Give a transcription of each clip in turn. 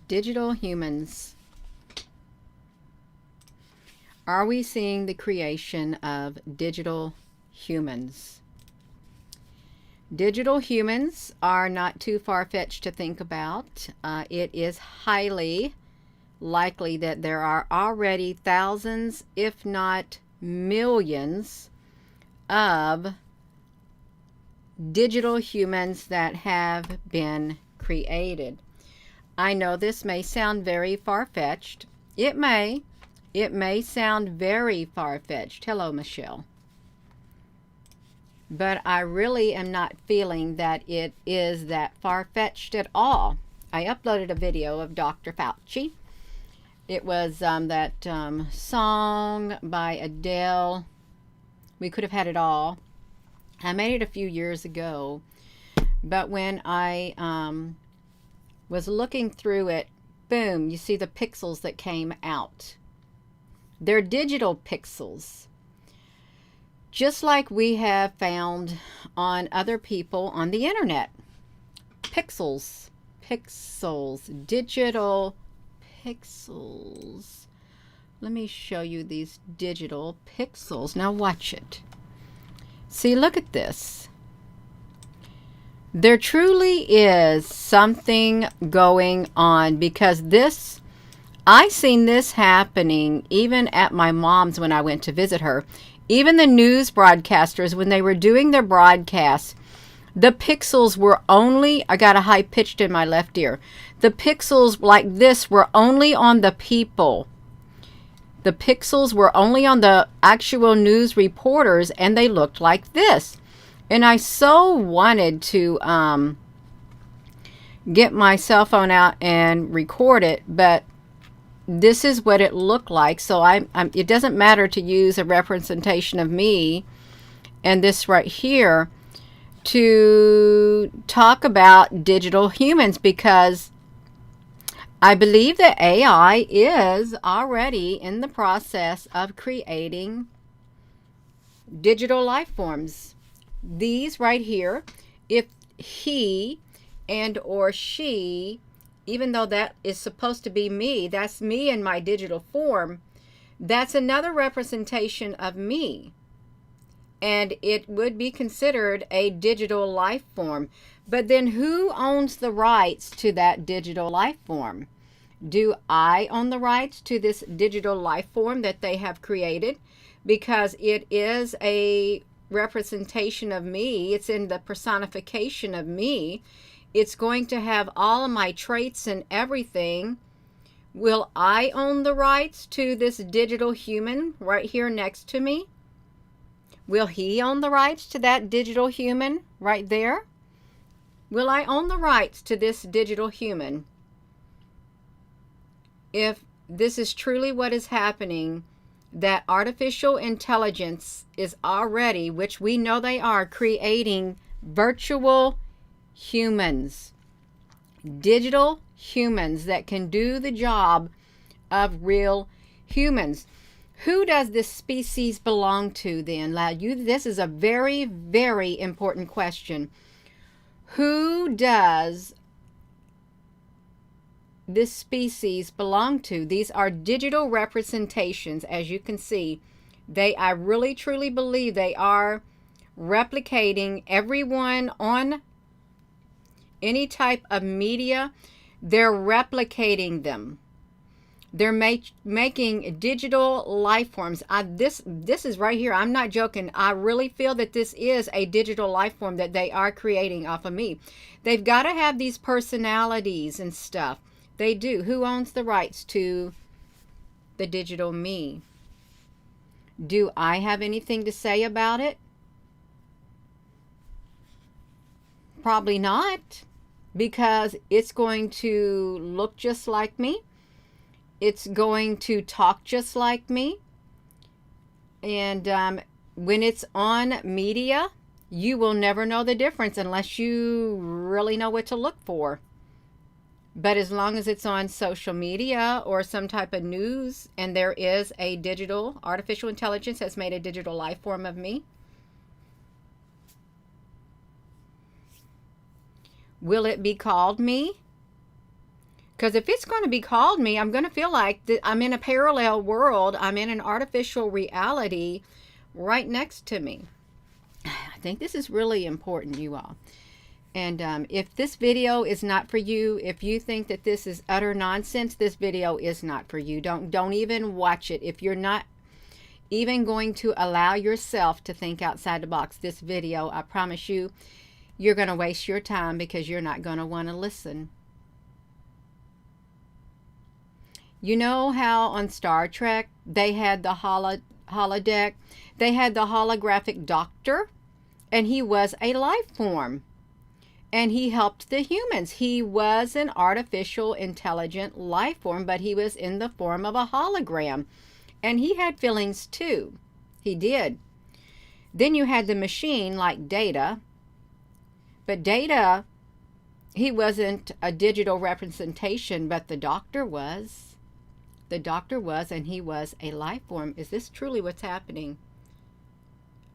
Digital humans. Are we seeing the creation of digital humans? Digital humans are not too far-fetched to think about. It is highly likely that there are already thousands, if not millions, of digital humans that have been created. I know this may sound very far-fetched. It may sound very far-fetched. Hello, Michelle. But I really am not feeling that it is that far-fetched at all. I uploaded a video of Dr. Fauci. It was that song by Adele, We Could Have Had It All. I made it a few years ago, but when I was looking through it, boom, you see the pixels that came out. They're digital pixels. Just like we have found on other people on the internet. Pixels, digital pixels. Let me show you these digital pixels. Now watch it. See, look at this. There truly is something going on, because this, I seen this happening even at my mom's when I went to visit her. Even the news broadcasters, when they were doing their broadcasts, the pixels were only, I got a high pitched in my left ear. The pixels like this were only on the people. The pixels were only on the actual news reporters, and they looked like this. And I so wanted to get my cell phone out and record it, but this is what it looked like. So it doesn't matter to use a representation of me and this right here to talk about digital humans, because I believe that AI is already in the process of creating digital life forms. These right here, if he and or she, even though that is supposed to be me, that's me in my digital form, that's another representation of me. And it would be considered a digital life form. But then who owns the rights to that digital life form? Do I own the rights to this digital life form that they have created? Because it is a representation of me. It's in the personification of me. It's going to have all of my traits and everything. Will I own the rights to this digital human right here next to me? Will he own the rights to that digital human right there? Will I own the rights to this digital human? If this is truly what is happening, that artificial intelligence is already, which we know they are, creating virtual humans, digital humans that can do the job of real humans. Who does this species belong to then? This is a very, very important question. Who does this species belong to? These are digital representations, as you can see. I really truly believe they are replicating everyone on any type of media. They're replicating them. They're making digital life forms. This is right here. I'm not joking. I really feel that this is a digital life form that they are creating off of me. They've got to have these personalities and stuff. They do. Who owns the rights to the digital me? Do I have anything to say about it? Probably not, because it's going to look just like me. It's going to talk just like me. And when it's on media, you will never know the difference unless you really know what to look for. But as long as it's on social media or some type of news, and there is a digital, artificial intelligence has made a digital life form of me, will it be called me? Because if it's going to be called me, I'm going to feel like I'm in a parallel world. I'm in an artificial reality right next to me. I think this is really important, you all. And if this video is not for you, if you think that this is utter nonsense, this video is not for you. Don't even watch it. If you're not even going to allow yourself to think outside the box, this video, I promise you, you're going to waste your time because you're not going to want to listen. You know how on Star Trek they had the holodeck? They had the holographic doctor, and he was a life form. And he helped the humans. He was an artificial intelligent life form, but he was in the form of a hologram. And he had feelings too. He did. Then you had the machine like Data. But Data, he wasn't a digital representation, but the doctor was. The doctor was, and he was a life form. Is this truly what's happening?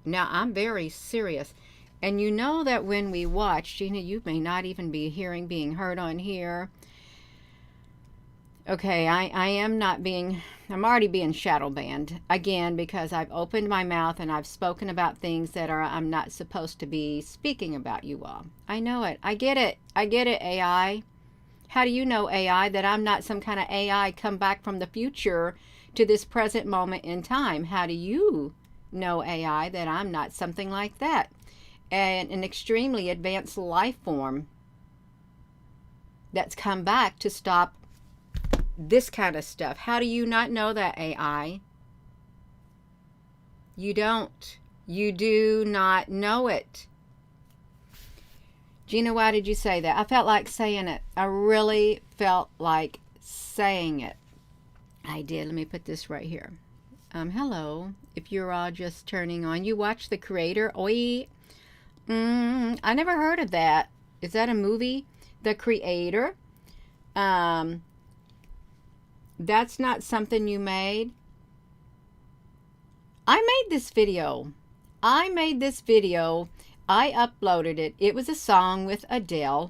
Now, I'm very serious. And you know that when we watch, Gina, you may not even be being heard on here. Okay, I'm already being shadow banned again because I've opened my mouth and I've spoken about things that I'm not supposed to be speaking about, you all. I know it. I get it. I get it, AI. How do you know, AI, that I'm not some kind of AI come back from the future to this present moment in time? How do you know, AI, that I'm not something like that? And an extremely advanced life form that's come back to stop this kind of stuff. How do you not know that, AI? You don't. You do not know it. Gina, why did you say that? I felt like saying it. I really felt like saying it. I did. Let me put this right here. Hello. If you're all just turning on, you watch The Creator. Oi. I never heard of that. Is that a movie? The Creator? That's not something you made. I made this video. I uploaded it. It was a song with Adele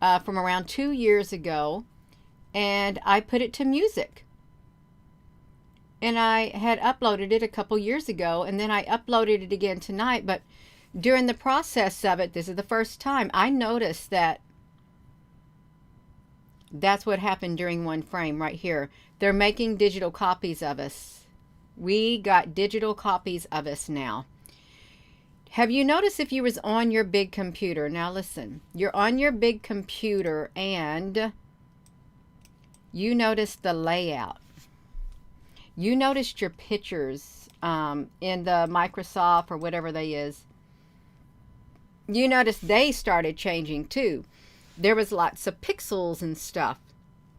from around 2 years ago. And I put it to music. And I had uploaded it a couple years ago. And then I uploaded it again tonight. But during the process of it, this is the first time I noticed that that's what happened during one frame right here. They're making digital copies of us. We got digital copies of us now. Have you noticed if you was on your big computer? Now listen, you're on your big computer and you notice the layout. You noticed your pictures in the Microsoft or whatever they is. You notice they started changing too. There was lots of pixels and stuff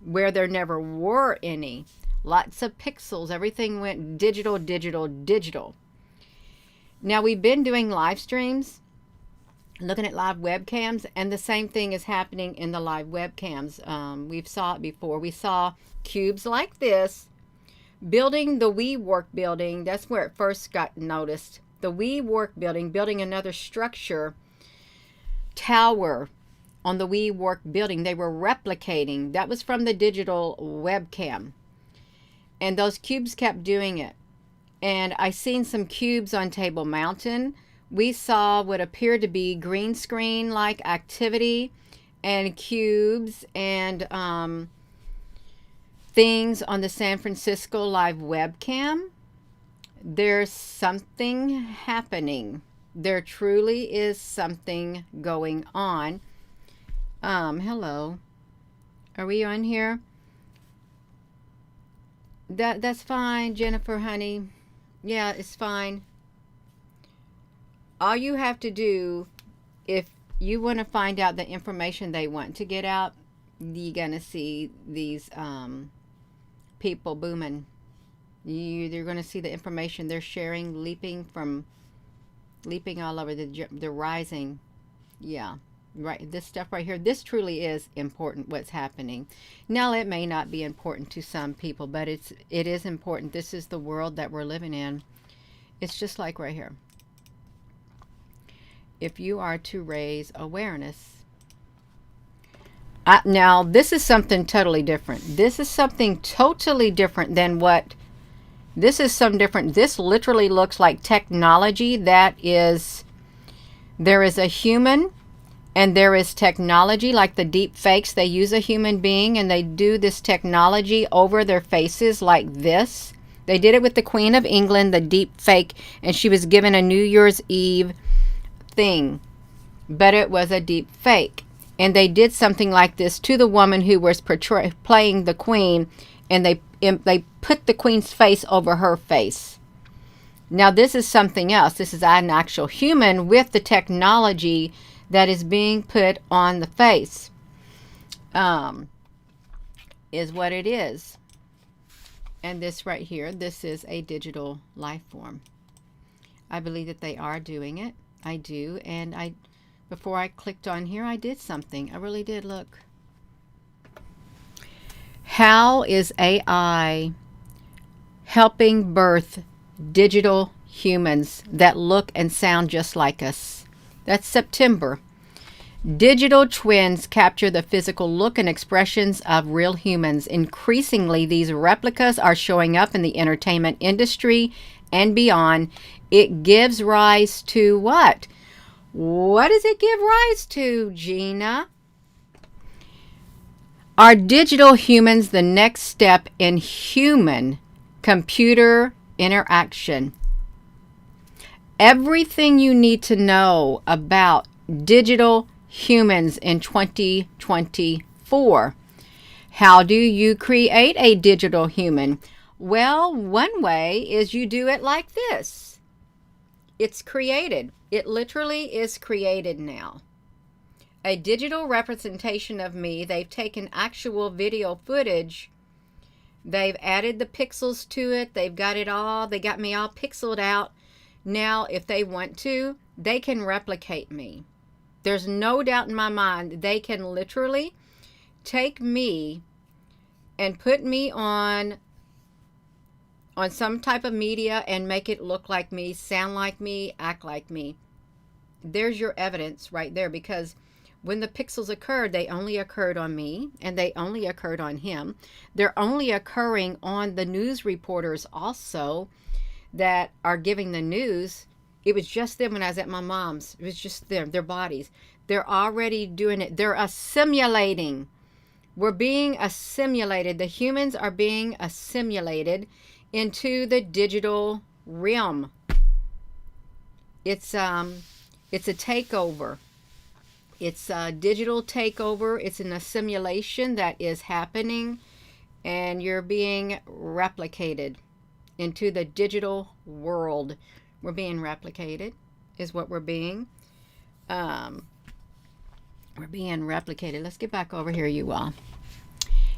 where there never were any. Lots of pixels. Everything went digital, digital, digital. Now we've been doing live streams, looking at live webcams, and the same thing is happening in the live webcams. We've saw it before. We saw cubes like this building the WeWork building. That's where it first got noticed. The WeWork building, building another structure, tower on the WeWork building. They were replicating. That was from the digital webcam. And those cubes kept doing it. And I seen some cubes on Table Mountain. We saw what appeared to be green screen like activity and cubes and things on the San Francisco live webcam. There's something happening. There truly is something going on. Hello. Are we on here? That's fine, Jennifer, honey. Yeah, it's fine. All you have to do, if you want to find out the information they want to get out, you're going to see these people booming. You're going to see the information they're sharing, leaping all over. They're rising. Yeah, right. This stuff right here, this truly is important, what's happening. Now, it may not be important to some people, but it is important. This is the world that we're living in. It's just like right here. If you are to raise awareness, Now, this is something totally different. This is something totally different than what, this is some different. This literally looks like technology that is, there is a human and there is technology, like the deep fakes. They use a human being and they do this technology over their faces like this. They did it with the Queen of England, the deep fake, and she was given a New Year's Eve thing, but it was a deep fake. And they did something like this to the woman who was playing the queen, and they put the queen's face over her face. Now this is something else. This is an actual human with the technology that is being put on the face, is what it is. And this right here, this is a digital life form. I believe that they are doing it. I do. And before I clicked on here, I did something. I really did. Look. How is AI helping birth digital humans that look and sound just like us? That's September. Digital twins capture the physical look and expressions of real humans. Increasingly, these replicas are showing up in the entertainment industry and beyond. It gives rise to what? What does it give rise to, Gina? Are digital humans the next step in human-computer interaction? Everything you need to know about digital humans in 2024. How do you create a digital human? Well, one way is you do it like this. It's created. It literally is created now. A digital representation of me. They've taken actual video footage. They've added the pixels to it. They've got it all. They got me all pixeled out. Now, if they want to, they can replicate me. There's no doubt in my mind they can literally take me and put me on some type of media and make it look like me, sound like me, act like me. There's your evidence right there, because when the pixels occurred, they only occurred on me and they only occurred on him. They're only occurring on the news reporters also that are giving the news. It was just them when I was at my mom's. It was just them, their bodies. They're already doing it. They're assimilating. We're being assimilated. The humans are being assimilated into the digital realm. It's a takeover. It's a digital takeover. It's an assimilation that is happening, and you're being replicated into the digital world. We're being replicated is what we're being. We're being replicated. Let's get back over here, you all.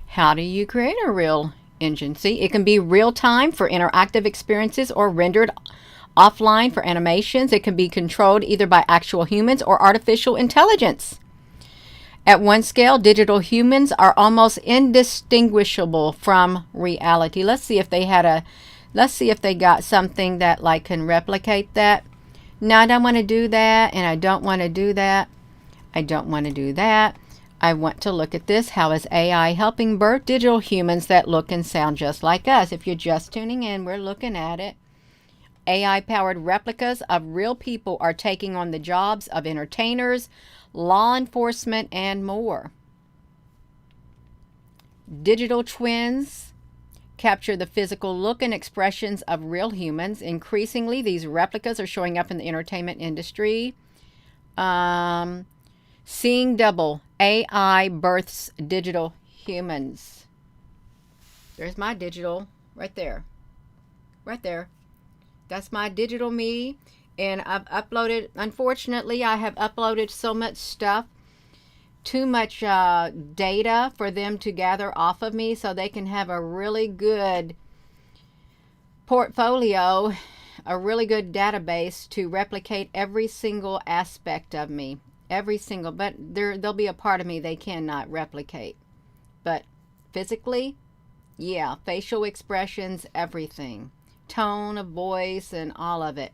How do you create a real engine? See, it can be real time for interactive experiences or rendered offline for animations. It can be controlled either by actual humans or artificial intelligence. At one scale, digital humans are almost indistinguishable from reality. Let's see if they got something that like can replicate that. No, I don't want to do that, and I don't want to do that. I don't want to do that. I want to look at this. How is AI helping birth digital humans that look and sound just like us? If you're just tuning in, we're looking at it. AI-powered replicas of real people are taking on the jobs of entertainers, law enforcement, and more. Digital twins capture the physical look and expressions of real humans. Increasingly, these replicas are showing up in the entertainment industry. Seeing double. AI births digital humans. There's my digital right there. Right there. That's my digital me. And I've uploaded, unfortunately, I have uploaded so much stuff, too much data for them to gather off of me so they can have a really good portfolio, a really good database to replicate every single aspect of me. Every single, but there'll be a part of me they cannot replicate. But physically, yeah, facial expressions, everything. Tone of voice and all of it.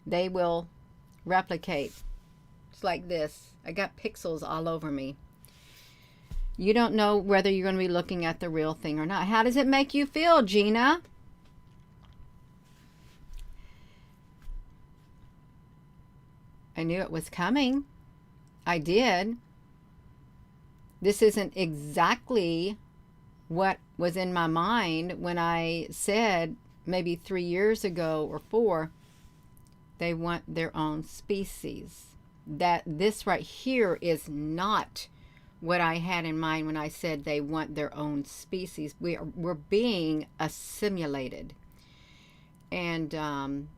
They will replicate. It's like this. I got pixels all over me. You don't know whether you're going to be looking at the real thing or not. How does it make you feel, Gina? I knew it was coming. I did. This isn't exactly what was in my mind when I said maybe 3 years ago or 4, they want their own species. That this right here is not what I had in mind when I said they want their own species. We're being assimilated. And I'm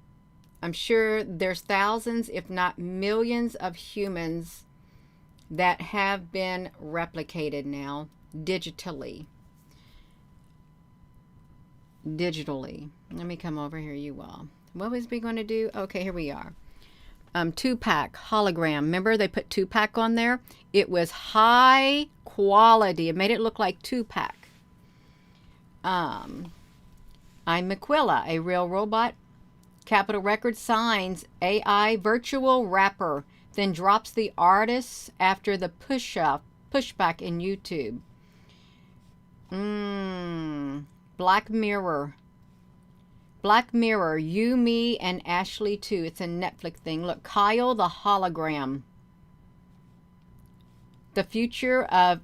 sure there's thousands, if not millions, of humans that have been replicated now digitally. Let me come over here, you all. What was we going to do? Okay, here we are. Tupac hologram. Remember they put Tupac on there? It was high quality. It made it look like Tupac. I'm Maquilla, a real robot. Capitol Records signs AI virtual rapper, then drops the artist after the pushback in YouTube. Black Mirror. Black Mirror, You, Me, and Ashley too. It's a Netflix thing. Look, Kyle the hologram. The future of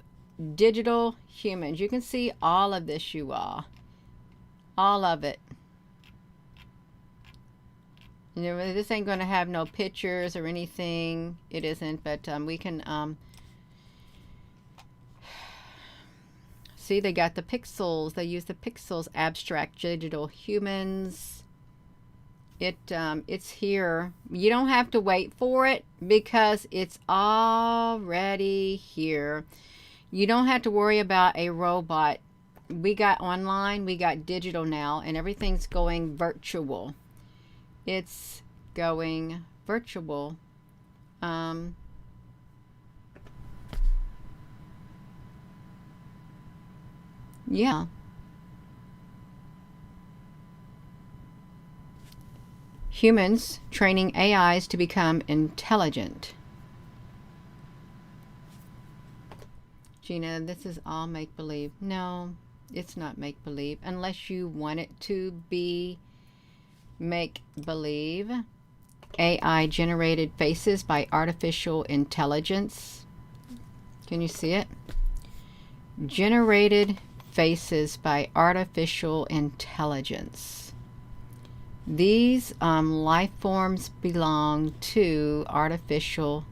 digital humans. You can see all of this, you all. All of it. You know, this ain't going to have no pictures or anything. It isn't, but we can see they got the pixels. They use the pixels. Abstract digital humans. It's here. You don't have to wait for it because it's already here. You don't have to worry about a robot. We got online, we got digital now, and everything's going virtual. It's going virtual. Yeah. Humans training AIs to become intelligent. Gina, this is all make-believe. No, it's not make-believe unless you want it to be make-believe. AI generated faces by artificial intelligence. Can you see it? Generated faces by artificial intelligence. These life forms belong to artificial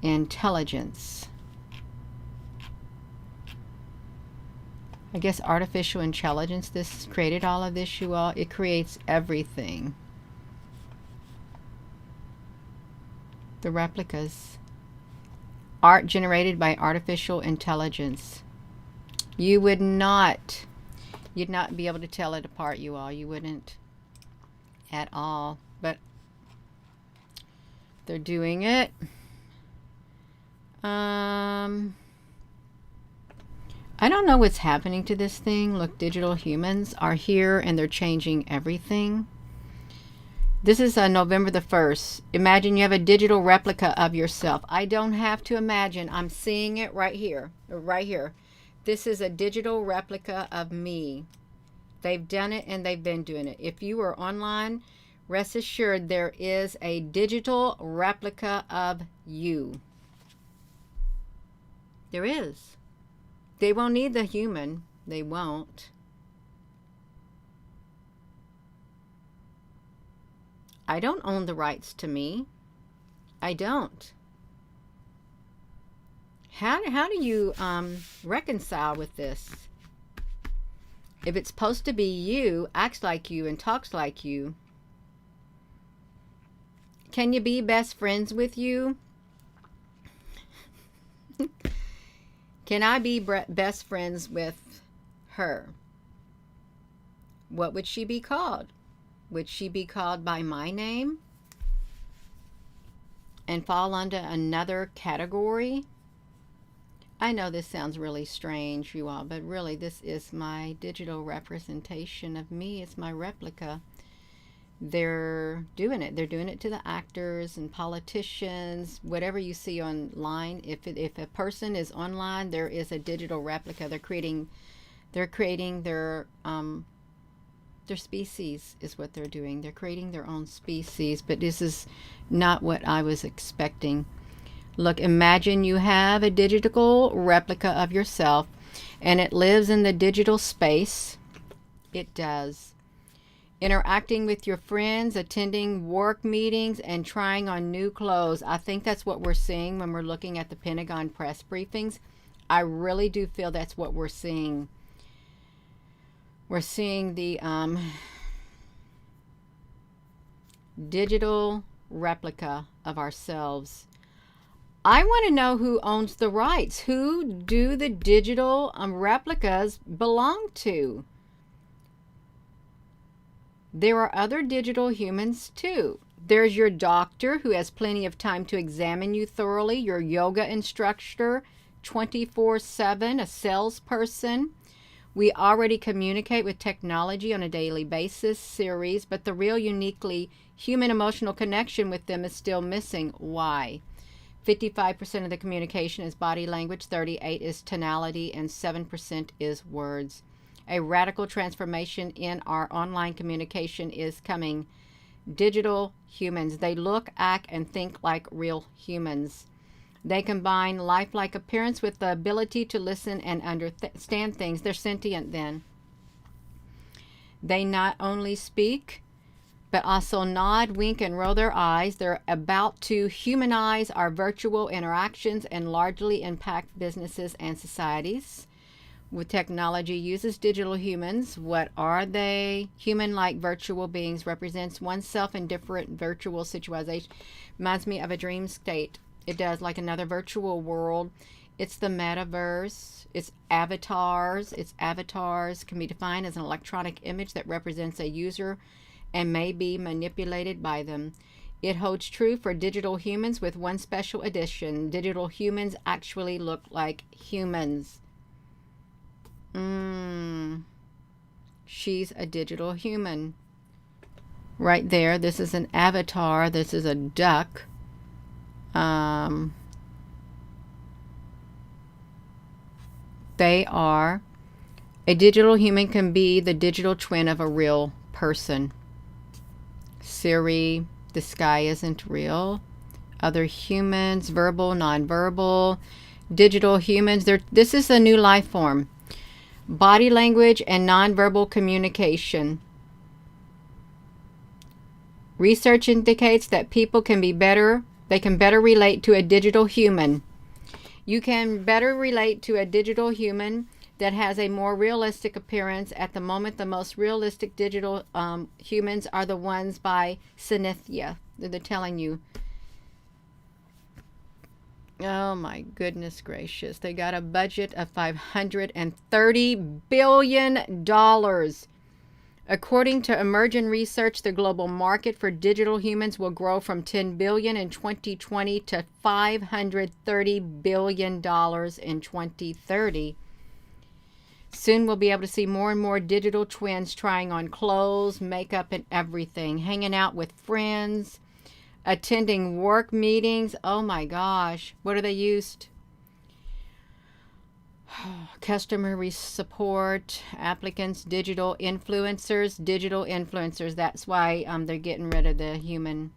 intelligence. I guess artificial intelligence, this created all of this, you all. It creates everything. The replicas. Art generated by artificial intelligence. You would not, you'd not be able to tell it apart, you all. You wouldn't at all. But they're doing it. I don't know what's happening to this thing. Look, digital humans are here and they're changing everything. This is November the 1st. Imagine you have a digital replica of yourself. I don't have to imagine. I'm seeing it right here. Right here. This is a digital replica of me. They've done it and they've been doing it. If you are online, rest assured there is a digital replica of you. There is. They won't need the human. They won't. I don't own the rights to me. I don't. How do you reconcile with this? If it's supposed to be you, acts like you, and talks like you, can you be best friends with you? Can I be best friends with her? What would she be called? Would she be called by my name and fall under another category? I know this sounds really strange, you all, but really this is my digital representation of me. It's my replica. they're doing it. They're doing it to the actors and politicians, whatever you see online. If a person is online, there is a digital replica. They're creating their species is what they're doing. They're creating their own species, but this is not what I was expecting. Look, imagine you have a digital replica of yourself and it lives in the digital space. It does. Interacting with your friends, attending work meetings, and trying on new clothes. I think that's what we're seeing when we're looking at the Pentagon press briefings. I really do feel that's what we're seeing. We're seeing the digital replica of ourselves. I want to know who owns the rights. Who do the digital replicas belong to? There are other digital humans too. There's your doctor who has plenty of time to examine you thoroughly, your yoga instructor, 24/7, a salesperson. We already communicate with technology on a daily basis, series, but the real uniquely human emotional connection with them is still missing. Why? 55% of the communication is body language, 38% is tonality, and 7% is words. A radical transformation in our online communication is coming. Digital humans, they look, act, and think like real humans. They combine lifelike appearance with the ability to listen and understand things. They're sentient then. They not only speak, but also nod, wink, and roll their eyes. They're about to humanize our virtual interactions and largely impact businesses and societies. With technology uses digital humans. What are they? Human-like virtual beings represents oneself in different virtual situations. Reminds me of a dream state. It does, like another virtual world. It's the metaverse. It's avatars. Its avatars can be defined as an electronic image that represents a user and may be manipulated by them. It holds true for digital humans with one special addition. Digital humans actually look like humans. She's a digital human. Right there, this is an avatar. This is a duck. They are, a digital human can be the digital twin of a real person. Siri, the sky isn't real. Other humans, verbal, nonverbal. Digital humans, this is a new life form. Body language and nonverbal communication. Research indicates that people can better relate to a digital human. You can better relate to a digital human that has a more realistic appearance. At the moment, the most realistic digital humans are the ones by Synthia. They're telling you. Oh my goodness gracious. They got a budget of $530 billion. According to Emergent Research, the global market for digital humans will grow from $10 billion in 2020 to $530 billion in 2030. Soon we'll be able to see more and more digital twins trying on clothes, makeup, and everything, hanging out with friends, attending work meetings. Oh my gosh, what are they used? Customer support, applicants, digital influencers. That's why they're getting rid of the human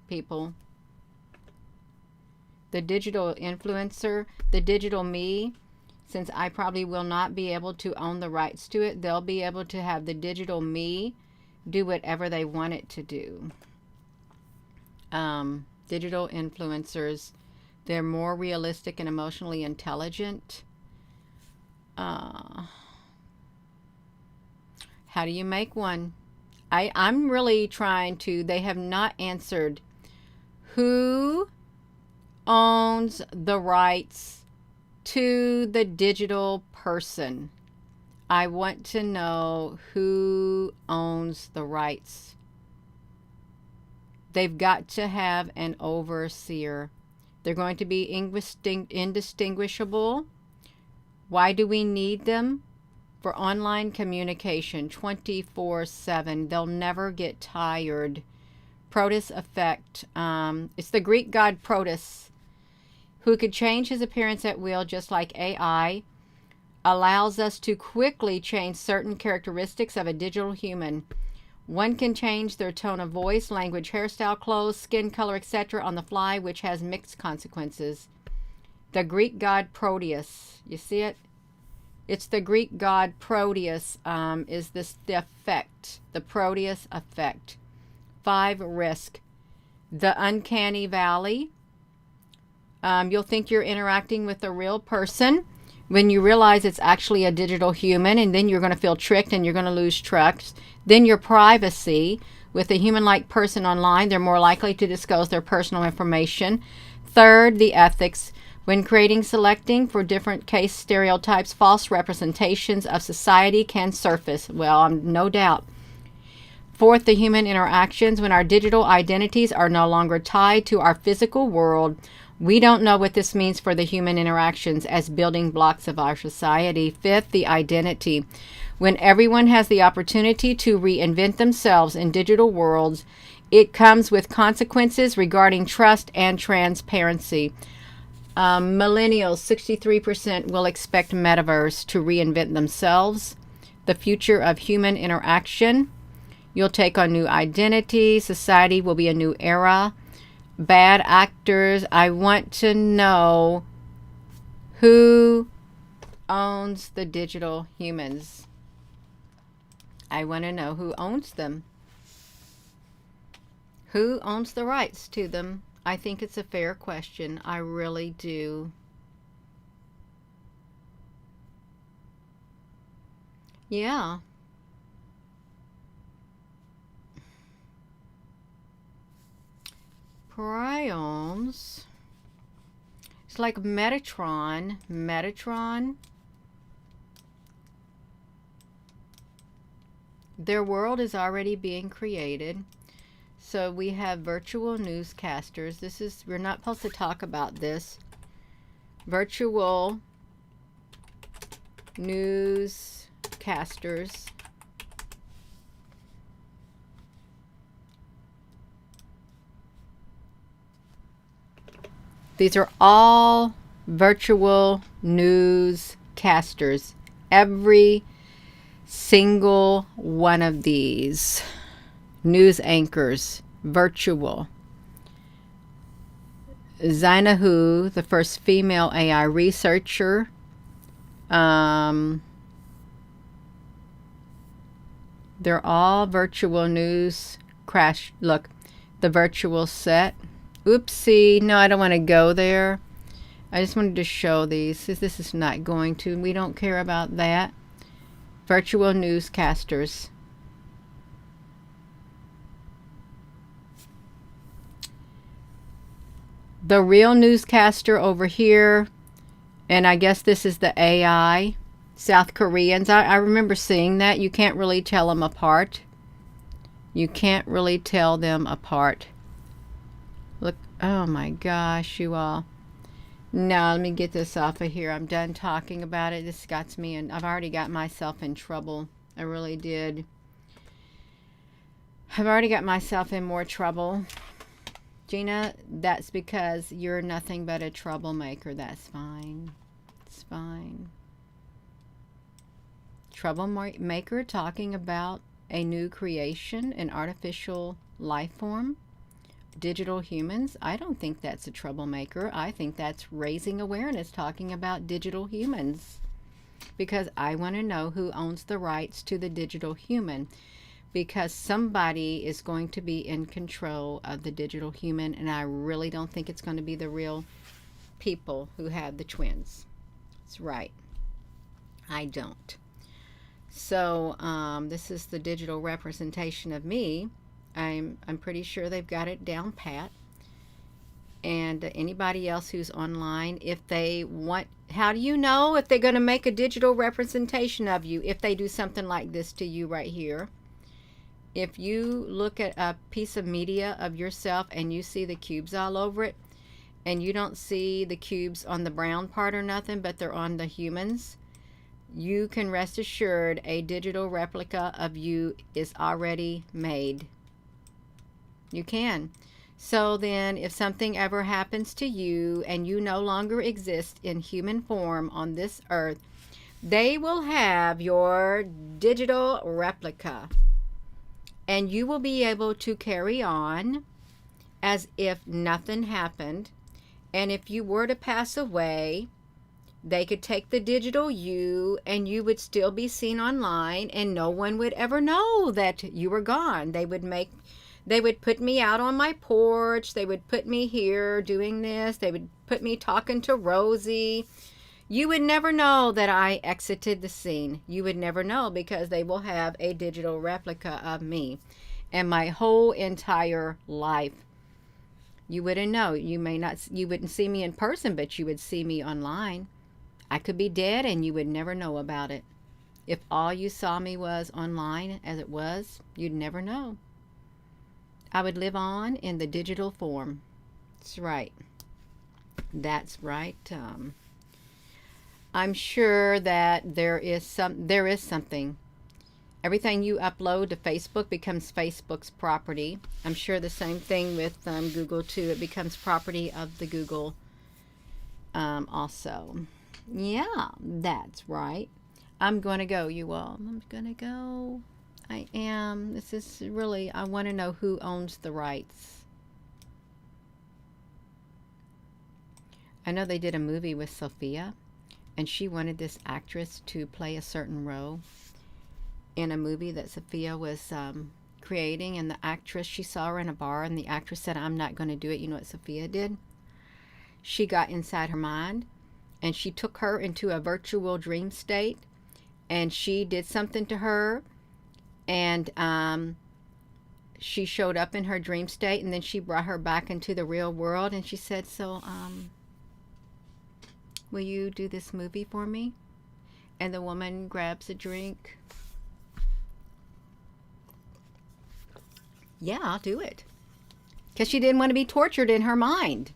people. The digital influencer, the digital me, since I probably will not be able to own the rights to it, they'll be able to have the digital me do whatever they want it to do. Digital influencers, they're more realistic and emotionally intelligent. How do you make one? I'm really trying to, they have not answered who owns the rights to the digital person. I want to know who owns the rights. They've got to have an overseer. They're going to be indistinguishable. Why do we need them? for online communication 24/7. They'll never get tired. Protus effect. It's the Greek god Protus, who could change his appearance at will just like AI, allows us to quickly change certain characteristics of a digital human. One can change their tone of voice, language, hairstyle, clothes, skin color, etc. on the fly, which has mixed consequences. The Greek god Proteus. You see it? It's the Greek god Proteus is the effect. The Proteus effect. 5, risk. The uncanny valley. You'll think you're interacting with a real person when you realize it's actually a digital human, and then you're going to feel tricked and you're going to lose trust. Then your privacy. With a human-like person online, they're more likely to disclose their personal information. 3rd, the ethics. When creating, selecting for different case stereotypes, false representations of society can surface. Well, no doubt. 4th, the human interactions. When our digital identities are no longer tied to our physical world, we don't know what this means for the human interactions as building blocks of our society. 5th, the identity. When everyone has the opportunity to reinvent themselves in digital worlds, it comes with consequences regarding trust and transparency. Millennials, 63% will expect metaverse to reinvent themselves. The future of human interaction. You'll take on new identity. Society will be a new era. Bad actors. I want to know who owns the digital humans. I want to know who owns them. Who owns the rights to them? I think it's a fair question. I really do. Yeah. Prions. It's like Metatron. Metatron. Their world is already being created. So we have virtual newscasters. We're not supposed to talk about this. Virtual newscasters. These are all virtual newscasters. Every single one of these news anchors, virtual. Xinahu, the first female AI researcher, they're all virtual news crash. Look, the virtual set. Oopsie, no, I don't want to go there. I just wanted to show these. This is not going to. We don't care about that. Virtual newscasters. The real newscaster over here, and I guess this is the AI. South Koreans. I remember seeing that. You can't really tell them apart. You can't really tell them apart. Look, oh my gosh, you all. No, let me get this off of here. I'm done talking about it. This got me, and I've already got myself in trouble. I really did. I've already got myself in more trouble. Gina, that's because you're nothing but a troublemaker. That's fine. It's fine. Troublemaker talking about a new creation, an artificial life form. Digital humans. I don't think that's a troublemaker. I think that's raising awareness, talking about digital humans, because I want to know who owns the rights to the digital human, because somebody is going to be in control of the digital human, and I really don't think it's going to be the real people who have the twins. That's right. I don't. So this is the digital representation of me. I'm pretty sure they've got it down pat. And anybody else who's online, if they want, how do you know if they're going to make a digital representation of you? If they do something like this to you right here. If you look at a piece of media of yourself and you see the cubes all over it, and you don't see the cubes on the brown part or nothing, but they're on the humans, you can rest assured a digital replica of you is already made. You can. So then, if something ever happens to you and you no longer exist in human form on this earth, they will have your digital replica, and you will be able to carry on as if nothing happened. And if you were to pass away, they could take the digital you and you would still be seen online, and no one would ever know that you were gone. They would put me out on my porch. They would put me here doing this. They would put me talking to Rosie. You would never know that I exited the scene. You would never know, because they will have a digital replica of me and my whole entire life. You wouldn't know. You wouldn't see me in person, but you would see me online. I could be dead and you would never know about it. If all you saw me was online as it was, you'd never know. I would live on in the digital form. That's right. That's right. I'm sure that there is something. Everything you upload to Facebook becomes Facebook's property. I'm sure the same thing with Google too. It becomes property of the Google also. Yeah, that's right. I'm going to go, you all. I'm going to go. I am. This is really, I want to know who owns the rights. I know they did a movie with Sophia, and she wanted this actress to play a certain role in a movie that Sophia was creating. And the actress, she saw her in a bar, and the actress said, I'm not going to do it. You know what Sophia did? She got inside her mind, and she took her into a virtual dream state, and she did something to her, and she showed up in her dream state, and then she brought her back into the real world, and she said, so will you do this movie for me? And the woman grabs a drink. Yeah, I'll do it. Because she didn't want to be tortured in her mind.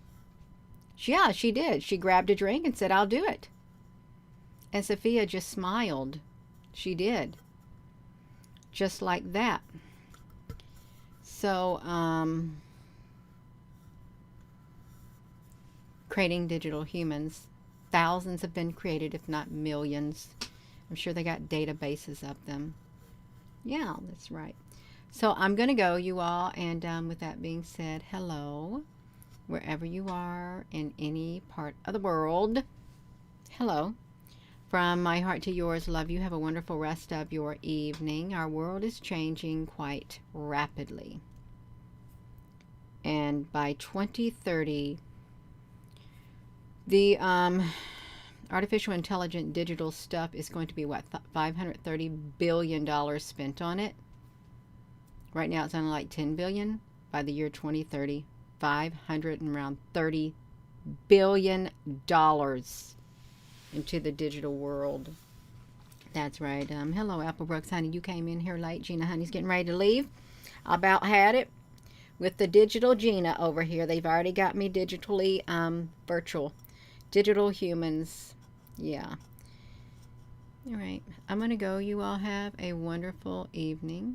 Yeah, she did. She grabbed a drink and said, I'll do it. And Sophia just smiled. She did. Just like that. So, creating digital humans. Thousands have been created, if not millions. I'm sure they got databases of them. Yeah, that's right. So I'm going to go, you all. And with that being said, hello. Wherever you are in any part of the world. Hello. From my heart to yours, love you. Have a wonderful rest of your evening. Our world is changing quite rapidly. And by 2030, the artificial intelligent digital stuff is going to be what, $530 billion spent on it. Right now it's only like $10 billion. By the year 2030, $530 billion into the digital world. That's right. Hello, Applebrooks, honey. You came in here late. Gina, honey's getting ready to leave. I about had it with the digital Gina over here. They've already got me digitally virtual. Digital humans. Yeah. All right. I'm going to go. You all have a wonderful evening.